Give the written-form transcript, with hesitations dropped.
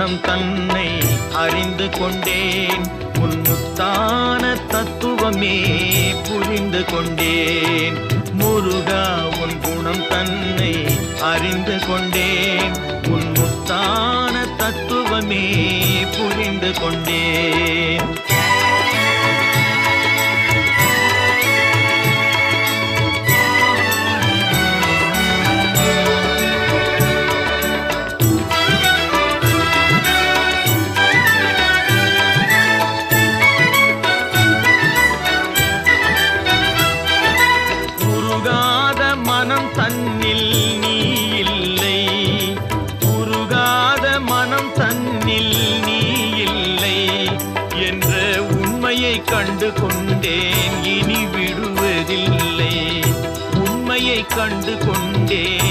குணம் தன்னை அறிந்து கொண்டேன். உன் முத்தான தத்துவமே புரிந்து கொண்டேன். முருகா உன் குணம் தன்னை அறிந்து கொண்டேன். உன் முத்தான தத்துவமே புரிந்து கொண்டேன். மனம் தன்னில் நீ இல்லை, உருகாத மனம் தன்னில் நீ இல்லை என்ற உண்மையை கண்டு கொண்டேன். இனி விடுவதில்லை, உண்மையை கண்டு கொண்டேன்.